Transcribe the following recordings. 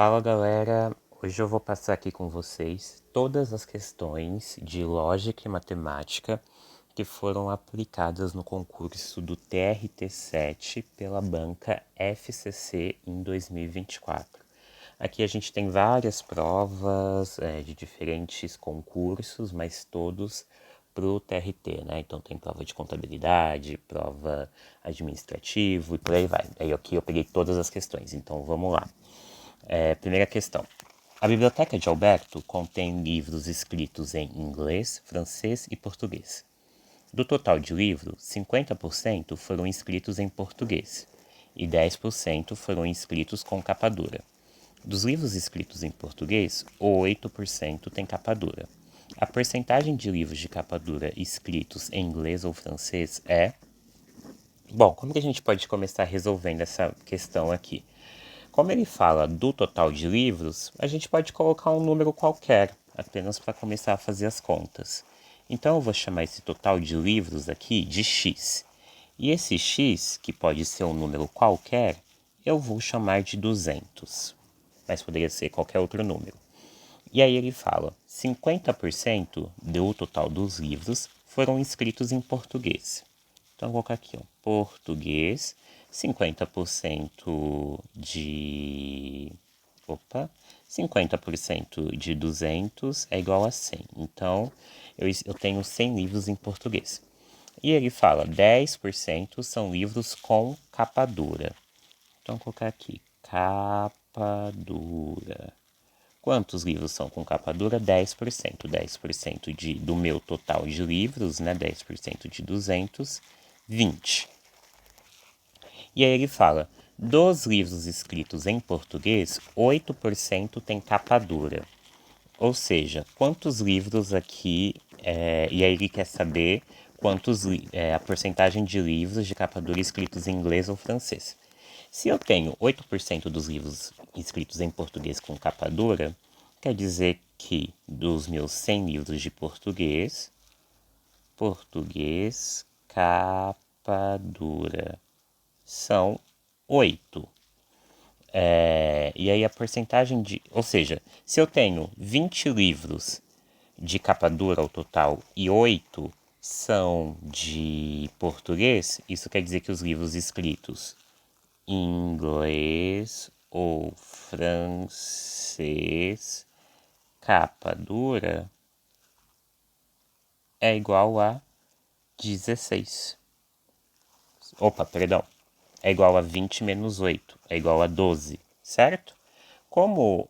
Fala galera, hoje eu vou passar aqui com vocês todas as questões de lógica e matemática que foram aplicadas no concurso do TRT7 pela banca FCC em 2024. Aqui a gente tem várias provas de diferentes concursos, mas todos para o TRT, né? Então tem prova de contabilidade, prova administrativa e por aí vai. Aí aqui eu peguei todas as questões, então vamos lá. Primeira questão. A Biblioteca de Alberto contém livros escritos em inglês, francês e português. Do total de livros, 50% foram escritos em português e 10% foram escritos com capa dura. Dos livros escritos em português, 8% tem capa dura. A porcentagem de livros de capa dura escritos em inglês ou francês é... Bom, como que a gente pode começar resolvendo essa questão aqui? Como ele fala do total de livros, a gente pode colocar um número qualquer, apenas para começar a fazer as contas. Então eu vou chamar esse total de livros aqui de x. E esse x, que pode ser um número qualquer, eu vou chamar de 200. Mas poderia ser qualquer outro número. E aí ele fala, 50% do total dos livros foram escritos em português. Então eu vou colocar aqui, ó, português, 50% de... 50% de 200 é igual a 100. Então, eu tenho 100 livros em português. E ele fala, 10% são livros com capa dura. Então, vou colocar aqui, capa dura. Quantos livros são com capa dura? 10%. 10% do meu total de livros, né? 10% de 200, 20. E aí ele fala, dos livros escritos em português, 8% tem capa dura. Ou seja, quantos livros aqui... e aí ele quer saber a porcentagem de livros de capa dura escritos em inglês ou francês. Se eu tenho 8% dos livros escritos em português com capa dura, quer dizer que dos meus 100 livros de português, capa dura, são 8. E aí a porcentagem de... Ou seja, se eu tenho 20 livros de capa dura ao total e 8 são de português, isso quer dizer que os livros escritos em inglês ou francês, capa dura, é igual a 16. Opa, perdão. É igual a 20 menos 8. É igual a 12, certo? Como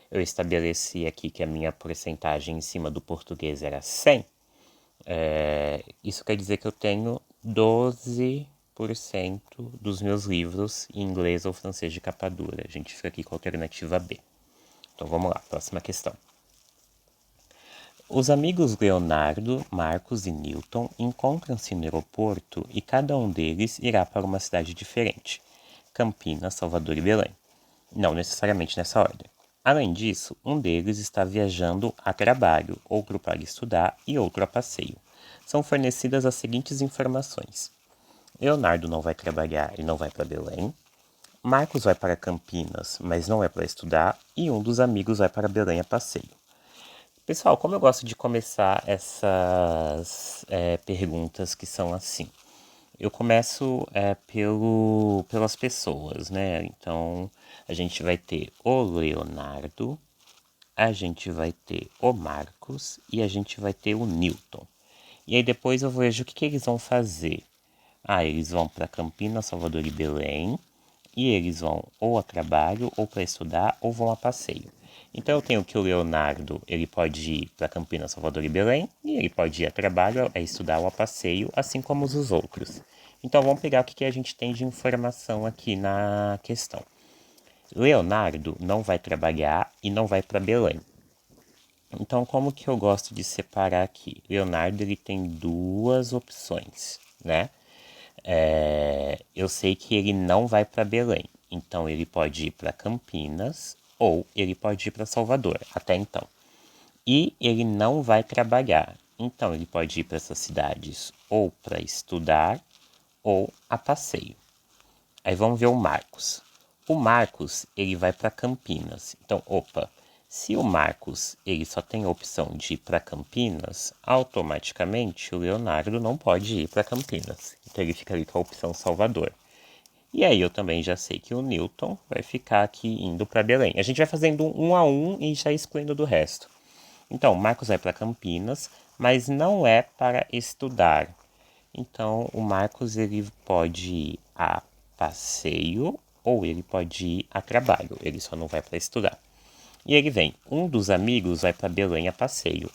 eu estabeleci aqui que a minha porcentagem em cima do português era 100, isso quer dizer que eu tenho 12% dos meus livros em inglês ou francês de capa dura. A gente fica aqui com a alternativa B. Então vamos lá, próxima questão. Os amigos Leonardo, Marcos e Newton encontram-se no aeroporto e cada um deles irá para uma cidade diferente: Campinas, Salvador e Belém. Não necessariamente nessa ordem. Além disso, um deles está viajando a trabalho, outro para estudar e outro a passeio. São fornecidas as seguintes informações: Leonardo não vai trabalhar e não vai para Belém. Marcos vai para Campinas, mas não é para estudar. E um dos amigos vai para Belém a passeio. Pessoal, como eu gosto de começar essas perguntas que são assim? Eu começo pelas pessoas, né? Então, a gente vai ter o Leonardo, a gente vai ter o Marcos e a gente vai ter o Newton. E aí depois eu vejo o que eles vão fazer. Eles vão para Campinas, Salvador e Belém, e eles vão ou a trabalho, ou para estudar, ou vão a passeio. Então eu tenho que o Leonardo, ele pode ir para Campinas, Salvador e Belém, e ele pode ir a trabalho, a estudar ou a passeio, assim como os outros. Então vamos pegar o que a gente tem de informação aqui na questão. Leonardo não vai trabalhar e não vai para Belém. Então como que eu gosto de separar aqui? Leonardo ele tem duas opções, né? Eu sei que ele não vai para Belém, então ele pode ir para Campinas ou ele pode ir para Salvador, até então. E ele não vai trabalhar, então ele pode ir para essas cidades ou para estudar ou a passeio. Aí vamos ver o Marcos. o Marcos, ele vai para Campinas. Então, se o Marcos ele só tem a opção de ir para Campinas, automaticamente o Leonardo não pode ir para Campinas. Então ele fica ali com a opção Salvador. E aí eu também já sei que o Newton vai ficar aqui indo para Belém. A gente vai fazendo um a um e já excluindo do resto. Então, o Marcos vai para Campinas, mas não é para estudar. Então, o Marcos ele pode ir a passeio ou ele pode ir a trabalho. Ele só não vai para estudar. E ele vem, um dos amigos vai para Belém a passeio.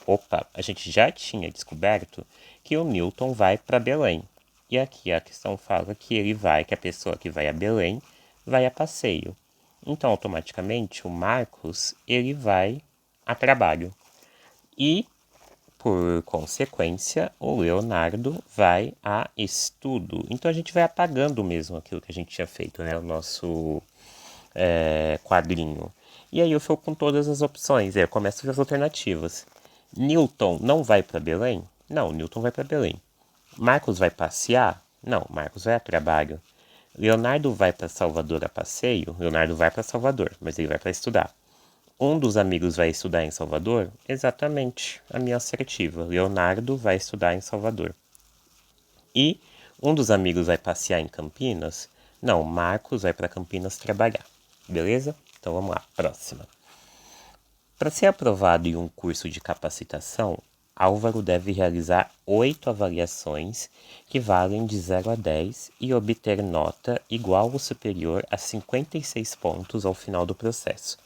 A gente já tinha descoberto que o Newton vai para Belém. E aqui a questão fala que que a pessoa que vai a Belém vai a passeio. Então, automaticamente, o Marcos, ele vai a trabalho. E, por consequência, o Leonardo vai a estudo. Então, a gente vai apagando mesmo aquilo que a gente tinha feito, né? O nosso quadrinho. E aí eu fico com todas as opções. Aí eu começo com as alternativas. Newton não vai para Belém? Não, Newton vai para Belém. Marcos vai passear? Não, Marcos vai a trabalho. Leonardo vai para Salvador a passeio? Leonardo vai para Salvador, mas ele vai para estudar. Um dos amigos vai estudar em Salvador? Exatamente, a minha assertiva. Leonardo vai estudar em Salvador. E um dos amigos vai passear em Campinas? Não, Marcos vai para Campinas trabalhar. Beleza? Então vamos lá, próxima. Para ser aprovado em um curso de capacitação, Álvaro deve realizar 8 avaliações que valem de 0 a 10 e obter nota igual ou superior a 56 pontos ao final do processo.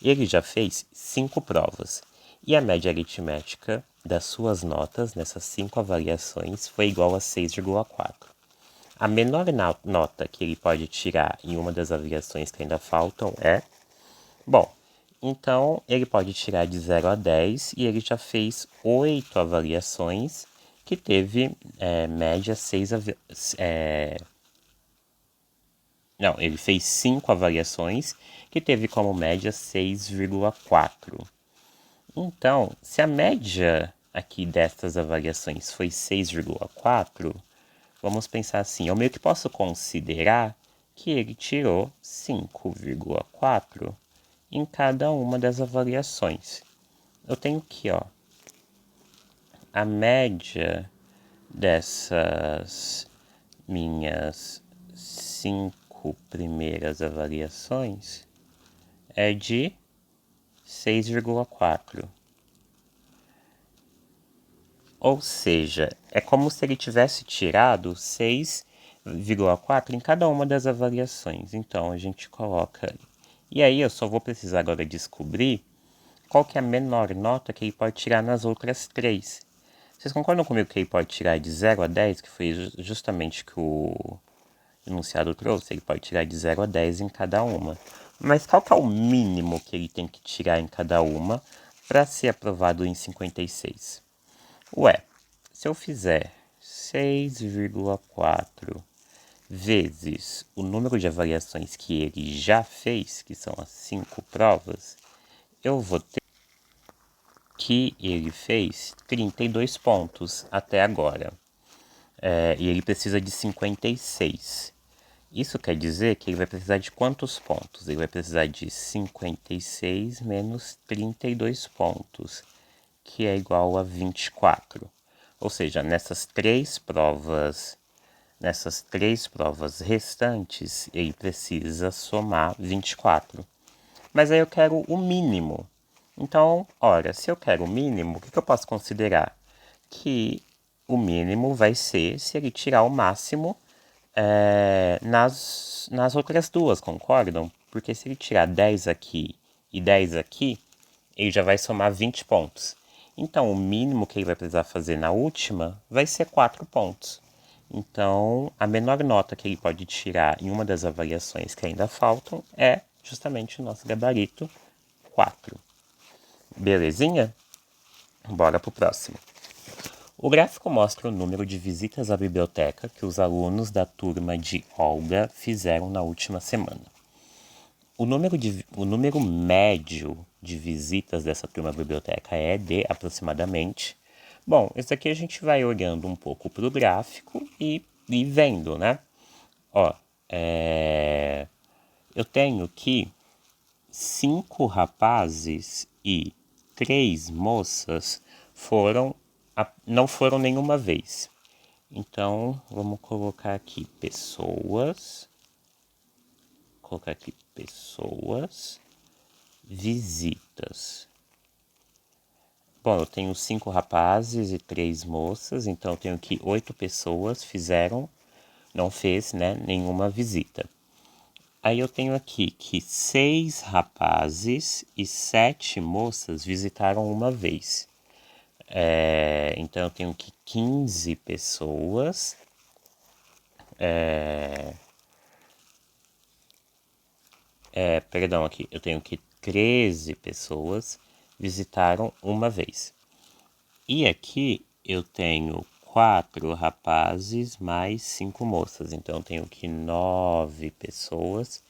Ele já fez 5 provas e a média aritmética das suas notas nessas 5 avaliações foi igual a 6,4. A menor nota que ele pode tirar em uma das avaliações que ainda faltam é... Bom, então ele pode tirar de 0 a 10 e ele já fez 8 avaliações que teve média 6... Não, ele fez 5 avaliações que teve como média 6,4. Então, se a média aqui destas avaliações foi 6,4, vamos pensar assim, eu meio que posso considerar que ele tirou 5,4 em cada uma das avaliações. Eu tenho aqui, a média dessas minhas 5 primeiras avaliações é de 6,4. Ou seja, é como se ele tivesse tirado 6,4 em cada uma das avaliações. Então, a gente coloca... E aí, eu só vou precisar agora descobrir qual que é a menor nota que ele pode tirar nas outras 3. Vocês concordam comigo que ele pode tirar de 0 a 10, que foi justamente que o enunciado trouxe? Ele pode tirar de 0 a 10 em cada uma. Mas qual que é o mínimo que ele tem que tirar em cada uma para ser aprovado em 56? Ué, se eu fizer 6,4 vezes o número de avaliações que ele já fez, que são as 5 provas, eu vou ter que ele fez 32 pontos até agora. E ele precisa de 56. Isso quer dizer que ele vai precisar de quantos pontos? Ele vai precisar de 56 menos 32 pontos, que é igual a 24. Ou seja, nessas três provas restantes, ele precisa somar 24. Mas aí eu quero o mínimo. Então, ora, se eu quero o mínimo, o que eu posso considerar? Que o mínimo vai ser se ele tirar o máximo nas outras duas, concordam? Porque se ele tirar 10 aqui e 10 aqui, ele já vai somar 20 pontos. Então, o mínimo que ele vai precisar fazer na última vai ser 4 pontos. Então, a menor nota que ele pode tirar em uma das avaliações que ainda faltam é justamente o nosso gabarito 4. Belezinha? Bora pro próximo. O gráfico mostra o número de visitas à biblioteca que os alunos da turma de Olga fizeram na última semana. O número médio de visitas dessa turma à biblioteca é de aproximadamente... Bom, isso aqui a gente vai olhando um pouco para o gráfico e vendo, né? eu tenho que 5 rapazes e 3 moças não foram nenhuma vez. Então, vamos colocar aqui pessoas, visitas. Bom, eu tenho 5 rapazes e 3 moças, então eu tenho que 8 pessoas não fez, né, nenhuma visita. Aí eu tenho aqui que 6 rapazes e 7 moças visitaram uma vez. Então eu tenho que 15 pessoas. Perdão, aqui. Eu tenho que 13 pessoas visitaram uma vez. E aqui eu tenho 4 rapazes mais 5 moças. Então eu tenho que 9 pessoas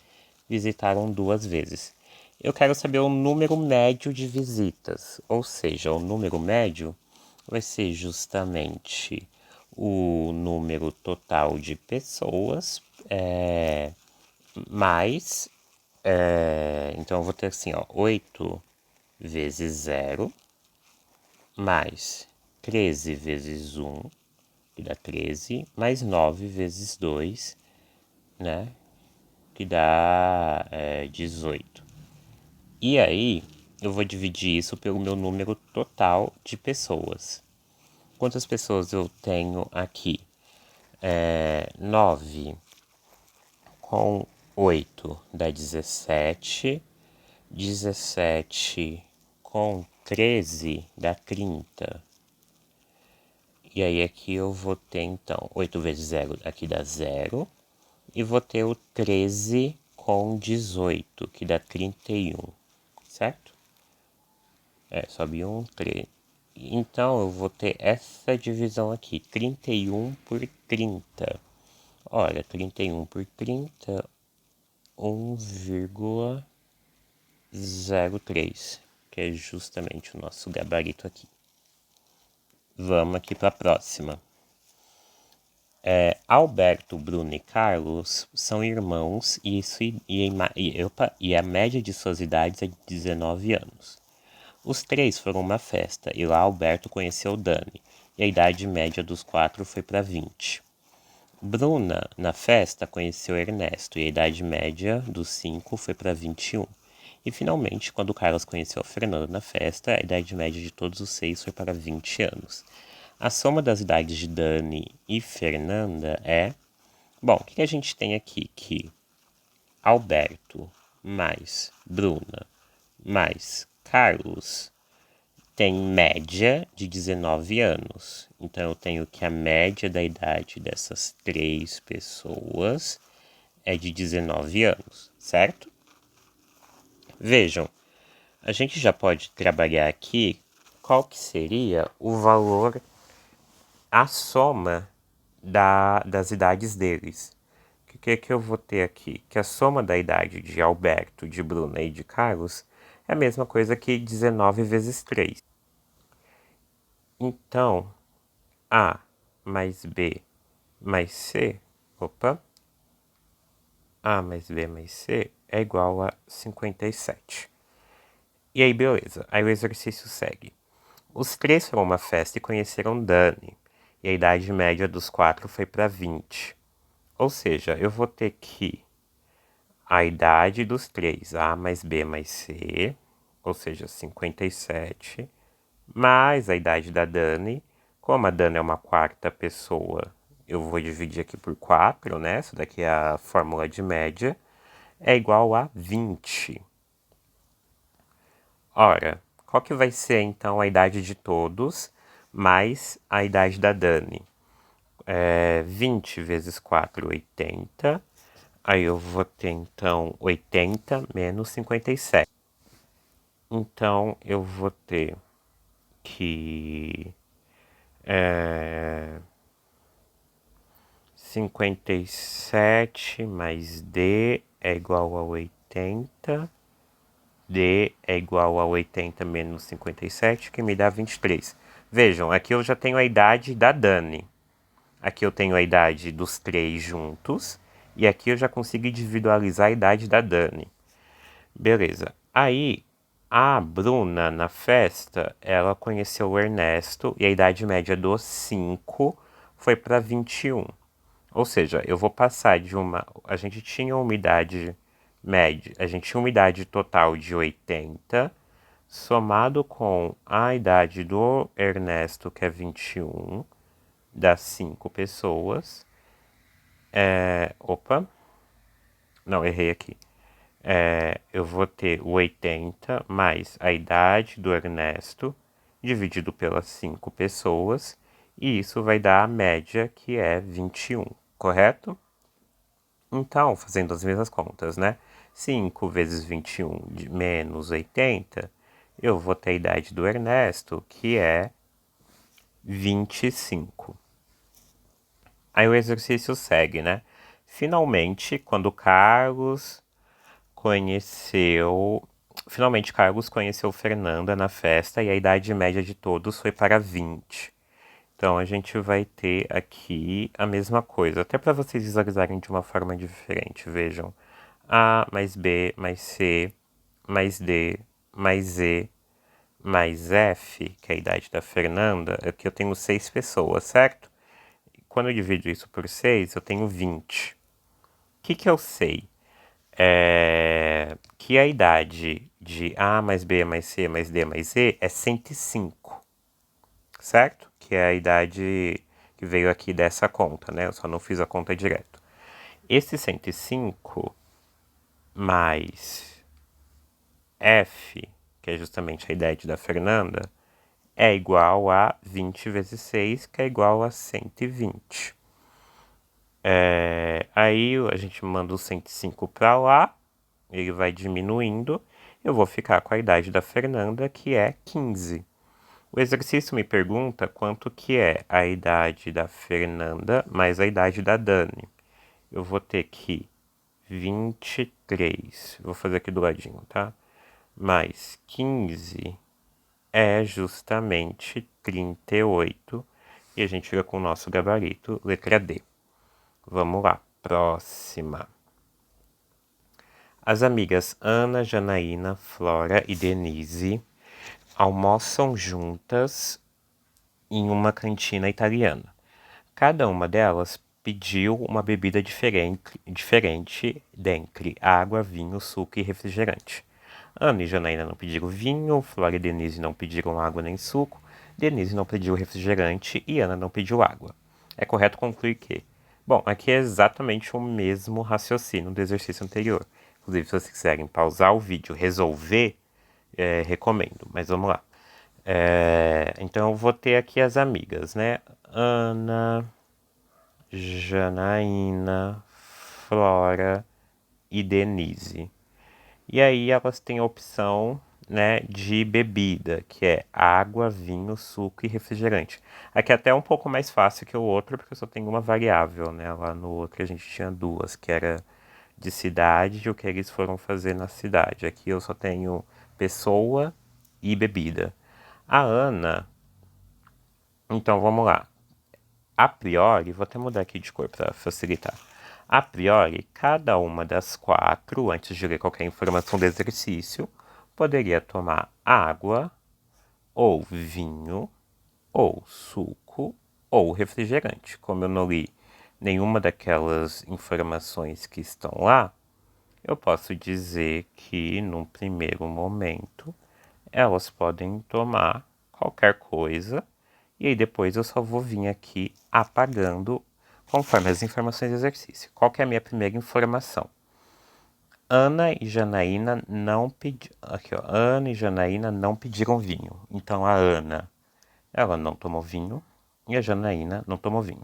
visitaram 2 vezes. Eu quero saber o número médio de visitas, ou seja, o número médio vai ser justamente o número total de pessoas mais. Então eu vou ter assim, ó, 8 vezes 0 mais 13 vezes 1, que dá 13, mais 9 vezes 2, né? Que dá 18. E aí, eu vou dividir isso pelo meu número total de pessoas. Quantas pessoas eu tenho aqui? 9 com 8 dá 17. 17 com 13 dá 30. E aí aqui eu vou ter então 8 vezes 0 aqui dá 0. E vou ter o 13 com 18, que dá 31, certo? Sobe 1, 3. Então eu vou ter essa divisão aqui, 31 por 30. Olha, 31 por 30, 1,03, que é justamente o nosso gabarito aqui. Vamos aqui para a próxima. Alberto, Bruno e Carlos são irmãos e a média de suas idades é de 19 anos. Os 3 foram a uma festa e lá Alberto conheceu Dani e a idade média dos 4 foi para 20. Bruna, na festa, conheceu Ernesto e a idade média dos 5 foi para 21. E finalmente, quando Carlos conheceu Fernando na festa, a idade média de todos os 6 foi para 20 anos. A soma das idades de Dani e Fernanda é... Bom, o que a gente tem aqui? Que Alberto mais Bruna mais Carlos tem média de 19 anos. Então eu tenho que a média da idade dessas 3 pessoas é de 19 anos, certo? Vejam, a gente já pode trabalhar aqui qual que seria o valor, a soma das idades deles. O que eu vou ter aqui? Que a soma da idade de Alberto, de Bruna e de Carlos é a mesma coisa que 19 vezes 3. Então, A mais B mais C, A mais B mais C é igual a 57. E aí, beleza. Aí o exercício segue. Os 3 foram a uma festa e conheceram Dani. E a idade média dos 4 foi para 20. Ou seja, eu vou ter que a idade dos 3, A mais B mais C, ou seja, 57, mais a idade da Dani. Como a Dani é uma quarta pessoa, eu vou dividir aqui por 4, né? Isso daqui é a fórmula de média. É igual a 20. Ora, qual que vai ser então a idade de todos mais a idade da Dani? 20 vezes 4, 80. Aí eu vou ter então 80 menos 57. Então eu vou ter que 57 mais D é igual a 80. D é igual a 80 menos 57, que me dá 23. Vejam, aqui eu já tenho a idade da Dani. Aqui eu tenho a idade dos 3 juntos. E aqui eu já consigo individualizar a idade da Dani. Beleza. Aí, a Bruna, na festa, ela conheceu o Ernesto e a idade média dos 5 foi para 21. Ou seja, eu vou passar de uma... A gente tinha uma idade média, a gente tinha uma idade total de 80, somado com a idade do Ernesto, que é 21, das 5 pessoas. Opa, não, errei aqui. Eu vou ter o 80 mais a idade do Ernesto, dividido pelas 5 pessoas, e isso vai dar a média, que é 21, correto? Então, fazendo as mesmas contas, né? 5 vezes 21 menos 80, eu vou ter a idade do Ernesto, que é 25. Aí o exercício segue, né? Finalmente, quando Carlos conheceu. Finalmente, Carlos conheceu Fernanda na festa e a idade média de todos foi para 20. Então, a gente vai ter aqui a mesma coisa, até para vocês visualizarem de uma forma diferente. Vejam: A mais B mais C mais D mais E mais F, que é a idade da Fernanda. Aqui eu tenho 6 pessoas, certo? Quando eu divido isso por 6, eu tenho 20. O que eu sei? Que a idade de A mais B mais C mais D mais E é 105, certo? Que é a idade que veio aqui dessa conta, né? Eu só não fiz a conta direto. Esse 105 mais F, que é justamente a idade da Fernanda, é igual a 20 vezes 6, que é igual a 120. Aí a gente manda o 105 para lá, ele vai diminuindo, eu vou ficar com a idade da Fernanda, que é 15. O exercício me pergunta quanto que é a idade da Fernanda mais a idade da Dani. Eu vou ter que 23, vou fazer aqui do ladinho, tá? Mais 15 é justamente 38, e a gente fica com o nosso gabarito, letra D. Vamos lá, próxima. As amigas Ana, Janaína, Flora e Denise almoçam juntas em uma cantina italiana. Cada uma delas pediu uma bebida diferente dentre água, vinho, suco e refrigerante. Ana e Janaína não pediram vinho, Flora e Denise não pediram água nem suco, Denise não pediu refrigerante e Ana não pediu água. É correto concluir que... Bom, aqui é exatamente o mesmo raciocínio do exercício anterior. Inclusive, se vocês quiserem pausar o vídeo e resolver, recomendo. Mas vamos lá. Então, eu vou ter aqui as amigas, né? Ana, Janaína, Flora e Denise. E aí elas têm a opção, né, de bebida, que é água, vinho, suco e refrigerante. Aqui é até um pouco mais fácil que o outro, porque eu só tenho uma variável, né? Lá no outro a gente tinha duas, que era de cidade e o que eles foram fazer na cidade. Aqui eu só tenho pessoa e bebida. A Ana, então vamos lá. A priori, vou até mudar aqui de cor para facilitar. A priori, cada uma das 4, antes de ler qualquer informação do exercício, poderia tomar água, ou vinho, ou suco, ou refrigerante. Como eu não li nenhuma daquelas informações que estão lá, eu posso dizer que, num primeiro momento, elas podem tomar qualquer coisa, e aí depois eu só vou vir aqui apagando conforme as informações do exercício. Qual que é a minha primeira informação? Ana e Janaína não pediram... Aqui, ó. Ana e Janaína não pediram vinho. Então, a Ana, ela não tomou vinho e a Janaína não tomou vinho.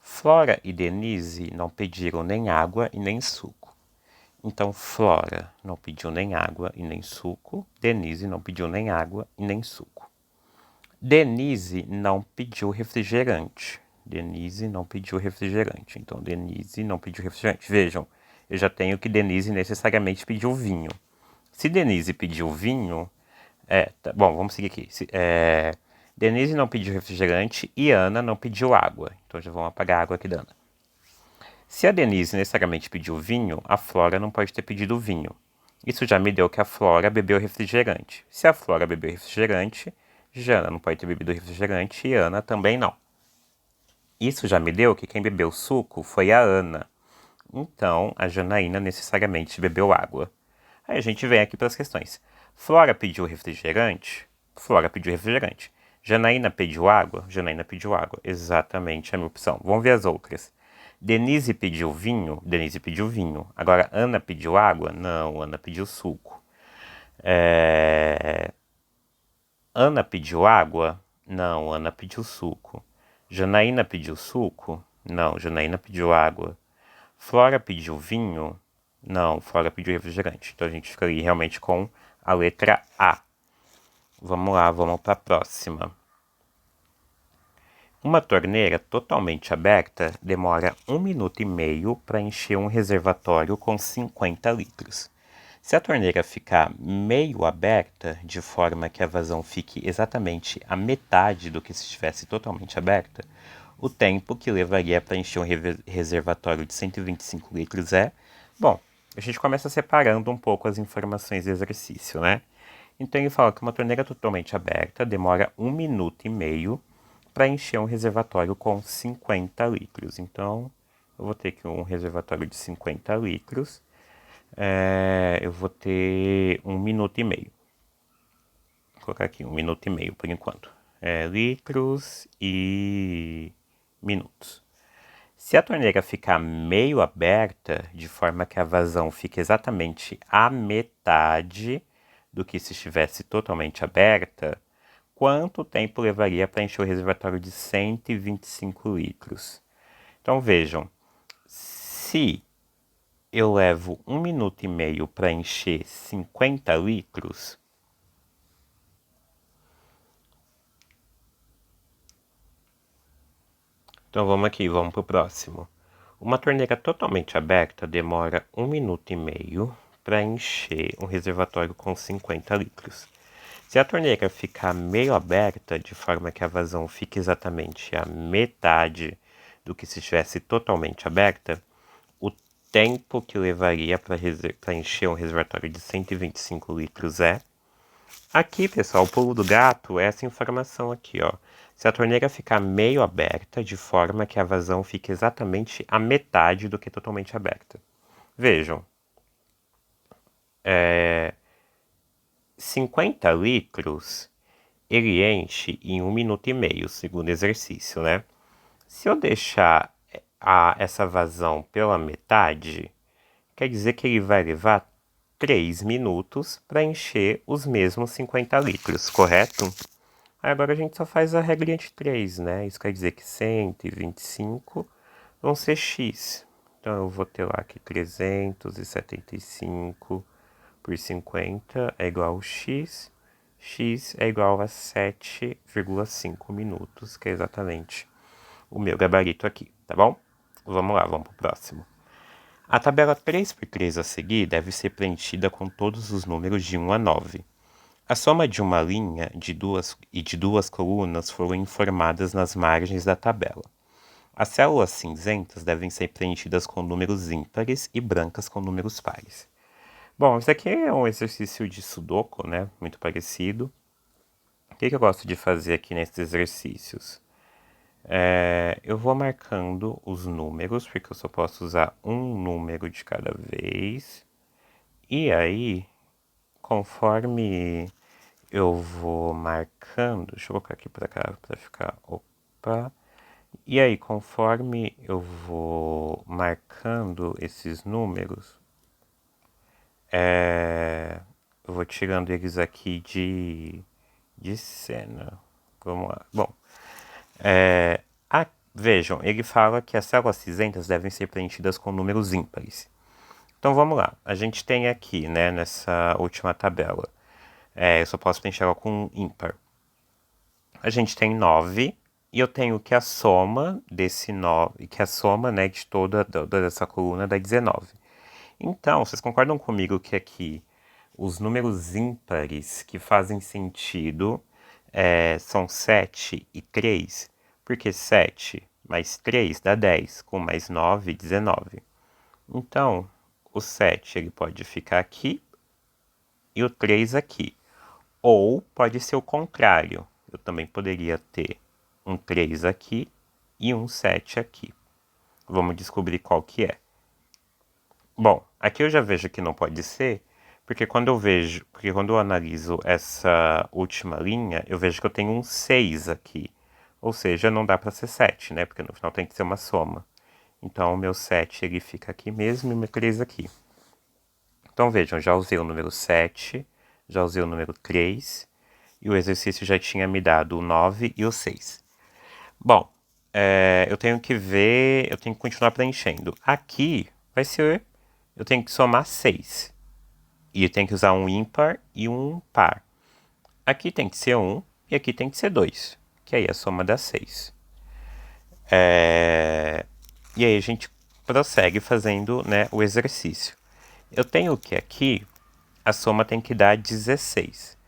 Flora e Denise não pediram nem água e nem suco. Então, Flora não pediu nem água e nem suco. Denise não pediu nem água e nem suco. Denise não pediu refrigerante. Denise não pediu refrigerante. Então, Denise não pediu refrigerante. Vejam, eu já tenho que Denise necessariamente pediu vinho. Se Denise pediu vinho... Tá, bom, vamos seguir aqui. Denise não pediu refrigerante e Ana não pediu água. Então, já vamos apagar a água aqui da Ana. Se a Denise necessariamente pediu vinho, a Flora não pode ter pedido vinho. Isso já me deu que a Flora bebeu refrigerante. Se a Flora bebeu refrigerante, Jana não pode ter bebido refrigerante e Ana também não. Isso já me deu que quem bebeu suco foi a Ana. Então, a Janaína necessariamente bebeu água. Aí a gente vem aqui para as questões. Flora pediu refrigerante? Flora pediu refrigerante. Janaína pediu água? Janaína pediu água. Exatamente a minha opção. Vamos ver as outras. Denise pediu vinho? Denise pediu vinho. Agora, Ana pediu água? Não, Ana pediu suco. Ana pediu água? Não, Ana pediu suco. Janaína pediu suco? Não, Janaína pediu água. Flora pediu vinho? Não, Flora pediu refrigerante. Então a gente fica ali realmente com a letra A. Vamos lá, vamos para a próxima. Uma torneira totalmente aberta demora 1 minuto e meio para encher um reservatório com 50 litros. Se a torneira ficar meio aberta, de forma que a vazão fique exatamente a metade do que se estivesse totalmente aberta, o tempo que levaria para encher um reservatório de 125 litros é... Bom, a gente começa separando um pouco as informações do exercício, né? Então ele fala que uma torneira totalmente aberta demora 1 minuto e meio para encher um reservatório com 50 litros. Então, eu vou ter aqui um reservatório de 50 litros. Eu vou ter 1 minuto e meio. Vou colocar aqui 1 minuto e meio por enquanto. Litros e minutos. Se a torneira ficar meio aberta, de forma que a vazão fique exatamente a metade do que se estivesse totalmente aberta, quanto tempo levaria para encher o reservatório de 125 litros? Então vejam, se eu levo 1 minuto e meio para encher 50 litros, então vamos aqui, vamos para o próximo. Uma torneira totalmente aberta demora 1 minuto e meio para encher um reservatório com 50 litros. Se a torneira ficar meio aberta, de forma que a vazão fique exatamente a metade do que se estivesse totalmente aberta, o tempo que levaria para encher um reservatório de 125 litros é... Aqui, pessoal, o pulo do gato é essa informação aqui, ó. Se a torneira ficar meio aberta, de forma que a vazão fique exatamente a metade do que totalmente aberta. Vejam, 50 litros, ele enche em 1 minuto e meio, segundo exercício, né? Se eu deixar essa vazão pela metade, quer dizer que ele vai levar 3 minutos para encher os mesmos 50 litros, correto? Agora a gente só faz a regrinha de 3, né? Isso quer dizer que 125 vão ser x. Então eu vou ter lá que 375 por 50 é igual a x. X é igual a 7,5 minutos, que é exatamente o meu gabarito aqui, tá bom? Vamos lá, vamos pro próximo. A tabela 3x3 a seguir deve ser preenchida com todos os números de 1 a 9. A soma de uma linha de duas colunas foram informadas nas margens da tabela. As células cinzentas devem ser preenchidas com números ímpares e brancas com números pares. Bom, isso aqui é um exercício de Sudoku, né? Muito parecido. O que eu gosto de fazer aqui nesses exercícios? Eu vou marcando os números, porque eu só posso usar um número de cada vez. E aí, conforme eu vou marcando, deixa eu colocar aqui para cá para ficar, opa. E aí, conforme eu vou marcando esses números, eu vou tirando eles aqui de cena. Vamos lá. Bom, vejam, ele fala que as células cinzentas devem ser preenchidas com números ímpares. Então vamos lá. A gente tem aqui, né, nessa última tabela, eu só posso preencher ela com ímpar. A gente tem 9 e eu tenho que a soma desse 9, que a soma, né, de toda essa coluna dá 19. Então, vocês concordam comigo que aqui os números ímpares que fazem sentido são 7 e 3? Porque 7 mais 3 dá 10, com mais 9, 19. Então, o 7 ele pode ficar aqui e o 3 aqui. Ou pode ser o contrário. Eu também poderia ter um 3 aqui e um 7 aqui. Vamos descobrir qual que é. Bom, aqui eu já vejo que não pode ser, porque quando eu analiso essa última linha, eu vejo que eu tenho um 6 aqui. Ou seja, não dá para ser 7, né? Porque no final tem que ser uma soma. Então, o meu 7 ele fica aqui mesmo e o meu 3 aqui. Então, vejam, já usei o número 7, já usei o número 3, e o exercício já tinha me dado o 9 e o 6. Bom, eu tenho que ver, eu tenho que continuar preenchendo. Aqui vai ser, eu tenho que somar 6. E eu tenho que usar um ímpar e um par. Aqui tem que ser 1 e aqui tem que ser 2, que aí é a soma dá 6. E aí a gente prossegue fazendo, né, o exercício. Eu tenho que aqui, a soma tem que dar 16.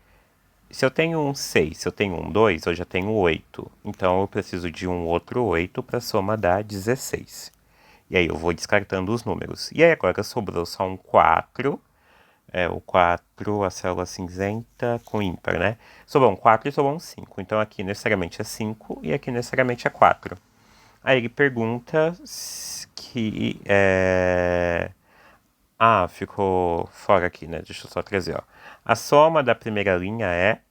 Se eu tenho um 6, se eu tenho um 2, eu já tenho 8. Então eu preciso de um outro 8 para a soma dar 16. E aí eu vou descartando os números. E aí agora sobrou só um 4. O 4, a célula cinzenta com ímpar, né? Sobrou um 4 e sobrou um 5. Então aqui necessariamente é 5 e aqui necessariamente é 4. Aí ele pergunta que ficou fora aqui, né? Deixa eu só trazer, ó. A soma da primeira linha é...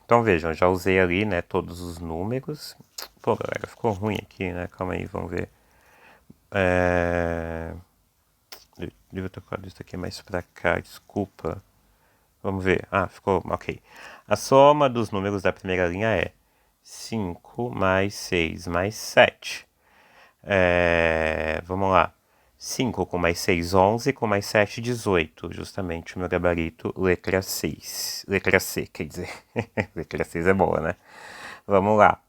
Então vejam, já usei ali, né, todos os números. Pô, galera, ficou ruim aqui, né? Calma aí, vamos ver. Devia ter colocado isso aqui mais pra cá, desculpa. Vamos ver. Ficou ok. A soma dos números da primeira linha é 5 mais 6 mais 7. Vamos lá. 5 com mais 6, 11, com mais 7, 18. Justamente o meu gabarito, letra 6. Letra C, quer dizer. Letra 6 é boa, né? Vamos lá.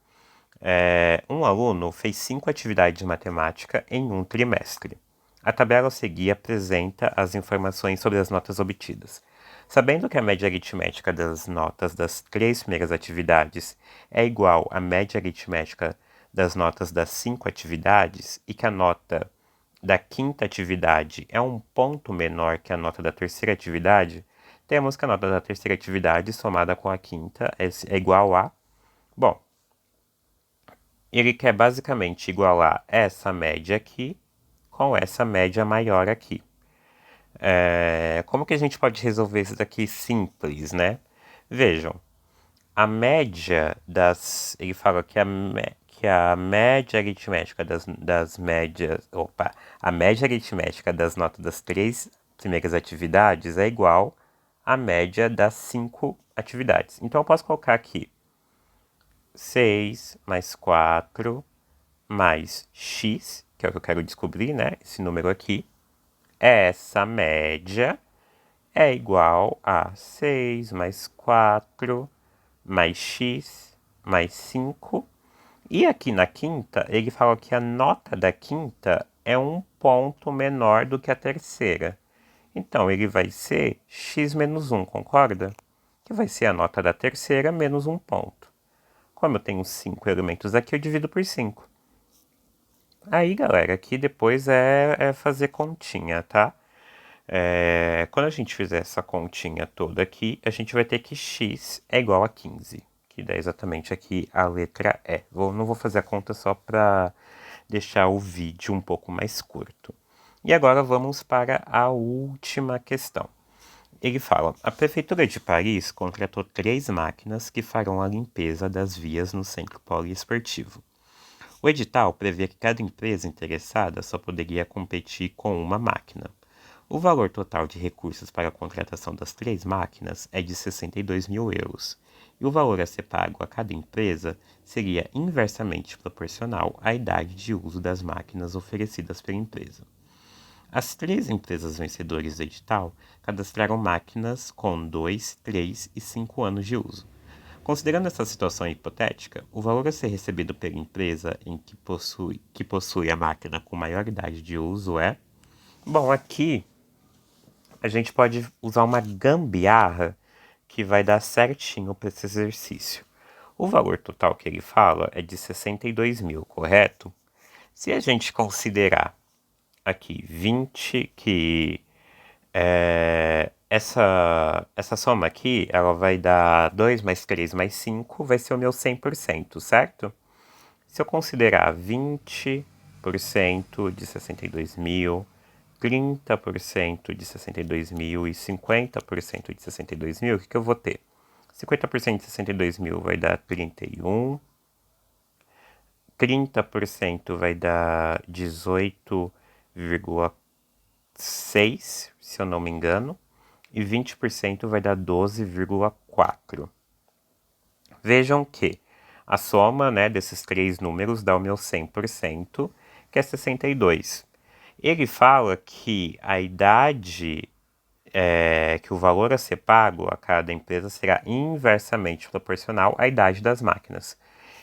Um aluno fez 5 atividades de matemática em um trimestre. A tabela a seguir apresenta as informações sobre as notas obtidas. Sabendo que a média aritmética das notas das 3 primeiras atividades é igual à média aritmética das notas das 5 atividades e que a nota da quinta atividade é um ponto menor que a nota da terceira atividade, temos que a nota da terceira atividade somada com a quinta é igual a... Bom, ele quer basicamente igualar essa média aqui com essa média maior aqui. Como que a gente pode resolver isso daqui simples, né? Vejam, a média das... Ele fala que a média aritmética das médias... Opa! A média aritmética das notas das 3 primeiras atividades é igual à média das 5 atividades. Então, eu posso colocar aqui 6 mais 4 mais x, que é o que eu quero descobrir, né? Esse número aqui. Essa média é igual a 6 mais 4 mais x mais 5. E aqui na quinta, ele fala que a nota da quinta é um ponto menor do que a terceira. Então, ele vai ser x menos 1, concorda? Que vai ser a nota da terceira menos um ponto. Como eu tenho 5 elementos aqui, eu divido por 5. Aí, galera, aqui depois é fazer continha, tá? Quando a gente fizer essa continha toda aqui, a gente vai ter que x é igual a 15, que dá exatamente aqui a letra E. Não vou fazer a conta só para deixar o vídeo um pouco mais curto. E agora vamos para a última questão. Ele fala, a Prefeitura de Paris contratou 3 máquinas que farão a limpeza das vias no centro poliesportivo. O edital prevê que cada empresa interessada só poderia competir com uma máquina. O valor total de recursos para a contratação das 3 máquinas é de 62 mil euros, e o valor a ser pago a cada empresa seria inversamente proporcional à idade de uso das máquinas oferecidas pela empresa. As 3 empresas vencedoras do edital cadastraram máquinas com 2, 3 e 5 anos de uso. Considerando essa situação hipotética, o valor a ser recebido pela empresa que possui a máquina com maior idade de uso é... Bom, aqui a gente pode usar uma gambiarra que vai dar certinho para esse exercício. O valor total que ele fala é de 62 mil, correto? Se a gente considerar aqui 20, que essa soma aqui, ela vai dar 2 mais 3 mais 5, vai ser o meu 100%, certo? Se eu considerar 20% de 62 mil, 30% de 62 mil e 50% de 62 mil, o que eu vou ter? 50% de 62 mil vai dar 31, 30% vai dar 18,6, se eu não me engano, e 20% vai dar 12,4. Vejam que a soma, né, desses três números dá o meu 100%, que é 62. Ele fala que a idade, que o valor a ser pago a cada empresa será inversamente proporcional à idade das máquinas.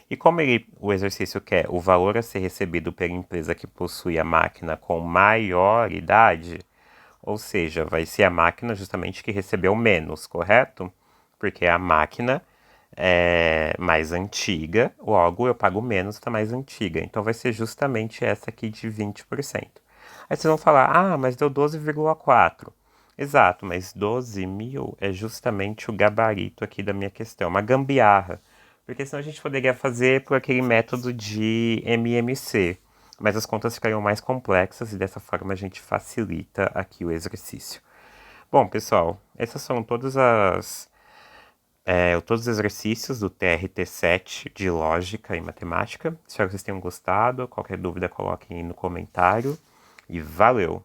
E como o exercício quer o valor a ser recebido pela empresa que possui a máquina com maior idade, ou seja, vai ser a máquina justamente que recebeu menos, correto? Porque a máquina é mais antiga, logo eu pago menos para mais antiga. Então vai ser justamente essa aqui de 20%. Aí vocês vão falar, ah, mas deu 12,4. Exato, mas 12 mil é justamente o gabarito aqui da minha questão, uma gambiarra. Porque senão a gente poderia fazer por aquele método de MMC, mas as contas ficariam mais complexas e dessa forma a gente facilita aqui o exercício. Bom, pessoal, essas são todos os exercícios do TRT7 de Lógica e Matemática. Espero que vocês tenham gostado. Qualquer dúvida, coloquem aí no comentário. E valeu!